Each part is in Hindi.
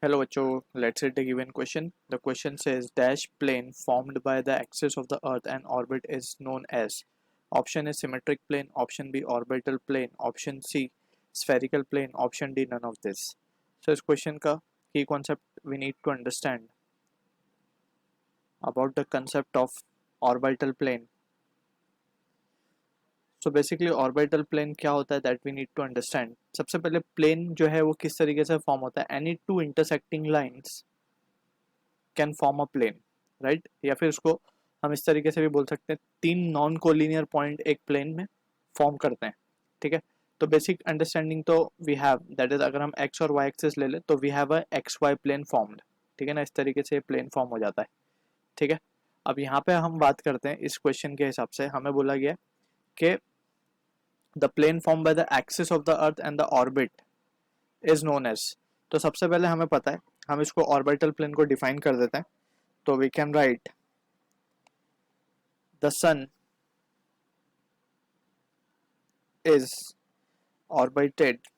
Hello बच्चों, let's read the given question. The question says dash plane formed by the axis of the earth and orbit is known as. Option is symmetric plane, option B orbital plane, option C spherical plane, option D none of this. So इस question का key concept we need to understand about the concept of orbital plane. So basically orbital plane क्या होता है that we need to understand. सबसे पहले प्लेन जो है वो किस तरीके से फॉर्म होता है. Any two intersecting lines can form a plane, right. या फिर उसको हम इस तरीके से भी बोल सकते हैं, तीन नॉन कोलिनियर पॉइंट एक प्लेन में फॉर्म करते हैं. ठीक है, तो बेसिक अंडरस्टैंडिंग तो वी हैव दैट इज, अगर हम एक्स और वाई एक्सिस ले लें तो we have a X Y plane formed. ठीक है ना, इस तरीके से प्लेन फॉर्म हो जाता है. ठीक है, अब यहाँ पे हम बात करते हैं इस क्वेश्चन के हिसाब से. हमें बोला गया कि the plane formed by the axis of the earth and the orbit is known as. तो सबसे पहले हमें पता है, हम इसको ऑर्बिटल प्लेन को डिफाइन कर देते हैं. तो we can write the sun is orbited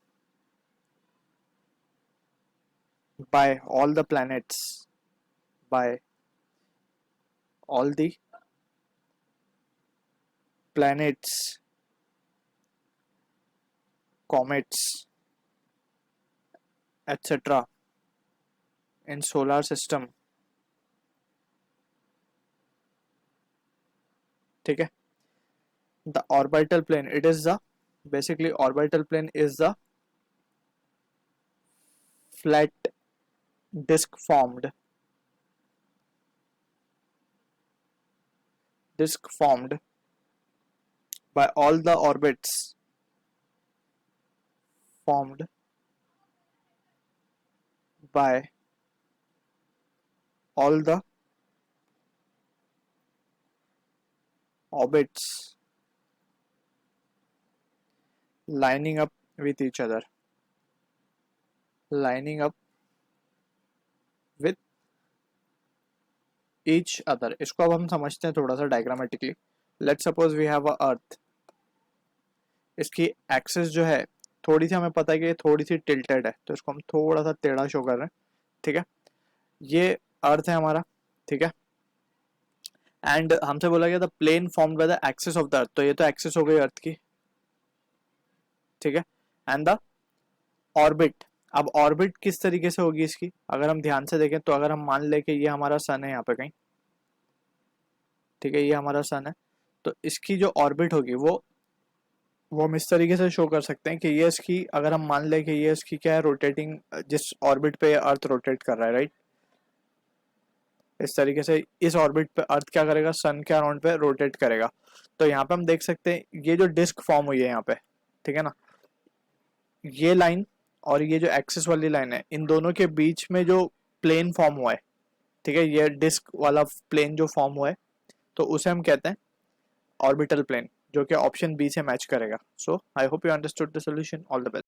by all the planets, by all the planets, comets, etc. in solar system. ठीक है, the orbital plane, it is the, basically orbital plane is the flat disk formed by all the orbits formed by all the orbits lining up with each other, lining up with each other. इसको अब हम समझते हैं थोड़ा सा diagrammatically. Let's suppose we have a earth. इसकी एक्सिस जो है थोड़ी सी, हमें पता है कि ये थोड़ी सी टिल्टेड है, तो इसको हम थोड़ा सा टेढ़ा शो कर रहे हैं. ठीक है, ये अर्थ है हमारा. ठीक है, एंड हमसे बोला गया the plane formed by the axis of the earth. तो ये तो एक्सिस हो गई अर्थ की. ठीक है, एंड द ऑर्बिट. अब ऑर्बिट किस तरीके से होगी इसकी, अगर हम ध्यान से देखें तो अगर हम मान लें कि ये हमारा सन है यहाँ पे कहीं. ठीक है, ये हमारा सन है, तो इसकी जो ऑर्बिट होगी वो हम इस तरीके से शो कर सकते हैं कि ये इसकी, अगर हम मान लें कि ये इसकी क्या है, रोटेटिंग, जिस ऑर्बिट पे अर्थ रोटेट कर रहा है, राइट. इस तरीके से इस ऑर्बिट पे अर्थ क्या करेगा, सन के अराउंड पे रोटेट करेगा. तो यहाँ पे हम देख सकते हैं ये जो डिस्क फॉर्म हुई है यहाँ पे, ठीक है ना, ये लाइन और ये जो एक्सिस वाली लाइन है, इन दोनों के बीच में जो प्लेन फॉर्म हुआ है, ठीक है, ये डिस्क वाला प्लेन जो फॉर्म हुआ है, तो उसे हम कहते हैं ऑर्बिटल प्लेन, जो कि ऑप्शन बी से मैच करेगा. So I hope you understood the solution. All the best.